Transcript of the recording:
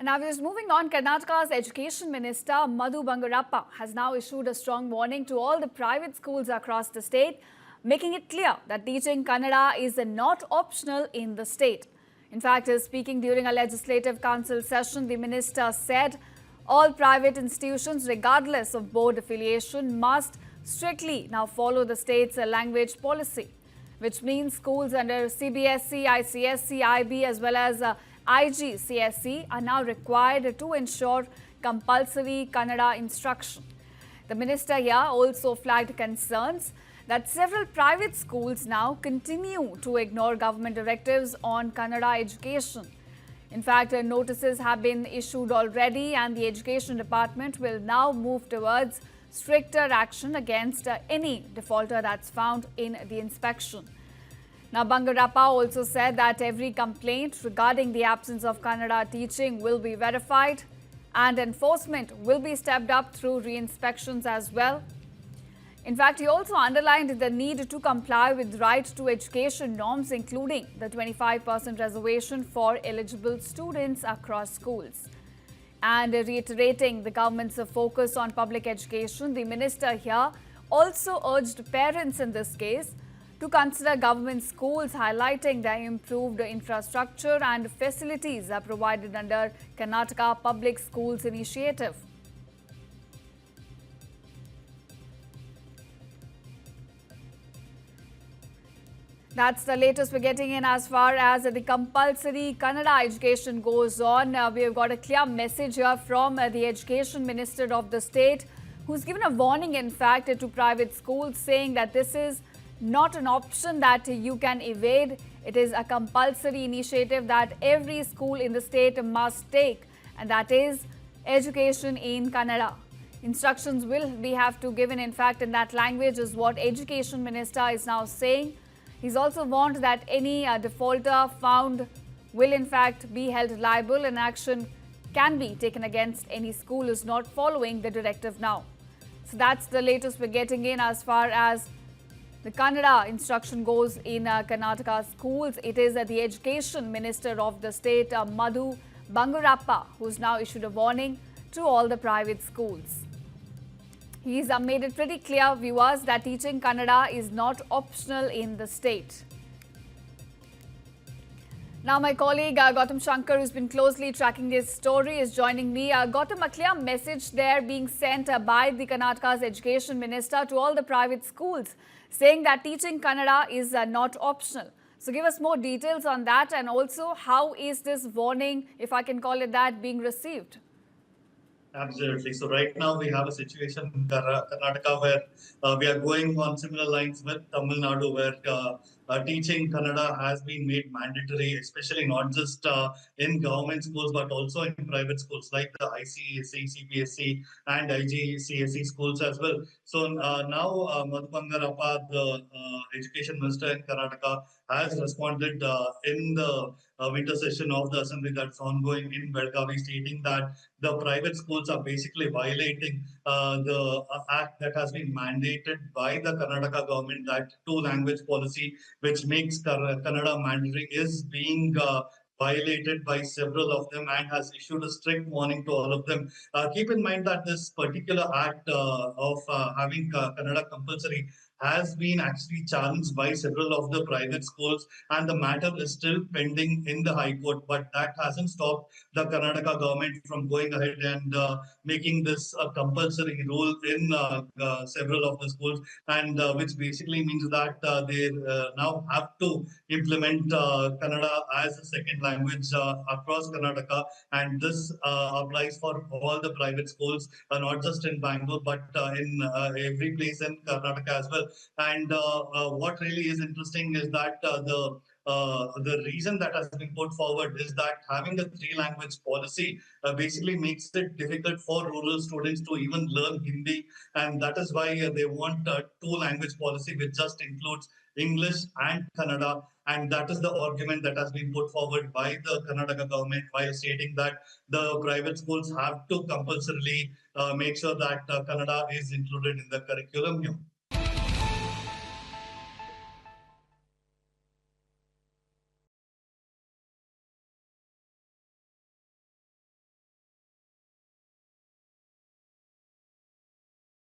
And now, just moving on, Karnataka's Education Minister Madhu Bangarappa has now issued a strong warning to all the private schools across the state, making it clear that teaching Kannada is not optional in the state. In fact, speaking during a Legislative Council session, the minister said all private institutions, regardless of board affiliation, must strictly now follow the state's language policy, which means schools under CBSE, ICSE, IB as well as IGCSE are now required to ensure compulsory Kannada instruction. The minister here also flagged concerns that several private schools now continue to ignore government directives on Kannada education. In fact, notices have been issued already, and the Education Department will now move towards stricter action against any defaulter that's found in the inspection. Now, Bangarappa also said that every complaint regarding the absence of Kannada teaching will be verified and enforcement will be stepped up through re-inspections as well. In fact, he also underlined the need to comply with right to education norms, including the 25% reservation for eligible students across schools. And reiterating the government's focus on public education, the minister here also urged parents in this case to consider government schools, highlighting the improved infrastructure and facilities provided under Karnataka Public Schools initiative. That's the latest we're getting in as far as the compulsory Kannada education goes on. We have got a clear message here from the Education Minister of the state, who's given a warning, in fact, to private schools, saying that this is not an option that you can evade. It is a compulsory initiative that every school in the state must take, and that is education in Kannada. Instructions will be have to given, in fact, in that language is what Education Minister is now saying. He's also warned that any defaulter found will, in fact, be held liable, and action can be taken against any school who is not following the directive now. So that's the latest we're getting in as far as the Kannada instruction goes in Karnataka schools. It is the Education Minister of the state, Madhu Bangarappa, who's now issued a warning to all the private schools. He's made it pretty clear, viewers, that teaching Kannada is not optional in the state. Now, my colleague Gautam Shankar, who's been closely tracking this story, is joining me. Gautam, a clear message there being sent by the Karnataka's Education Minister to all the private schools, saying that teaching Kannada is not optional. So give us more details on that, and also how is this warning, if I can call it that, being received? Absolutely. So right now we have a situation in Karnataka where we are going on similar lines with Tamil Nadu, where teaching Kannada has been made mandatory, especially not just in government schools, but also in private schools like the ICSE, CBSE and IGCSE schools as well. So now Madhu Bangarappa, the Education Minister in Karnataka, has responded in the winter session of the assembly that's ongoing in Belgavi, stating that the private schools are basically violating the act that has been mandated by the Karnataka government, that two-language policy, which makes Kannada mandatory, is being violated by several of them, and has issued a strict warning to all of them. Keep in mind that this particular act of having Kannada compulsory has been actually challenged by several of the private schools, and the matter is still pending in the High Court. But that hasn't stopped the Karnataka government from going ahead and making this a compulsory rule in several of the schools, and which basically means that they now have to implement Kannada as a second language across Karnataka, and this applies for all the private schools, not just in Bangalore, but in every place in Karnataka as well. And what really is interesting is that the reason that has been put forward is that having a three-language policy basically makes it difficult for rural students to even learn Hindi, and that is why they want a two-language policy which just includes English and Kannada. And that is the argument that has been put forward by the Karnataka government, while stating that the private schools have to compulsorily make sure that Kannada is included in the curriculum here.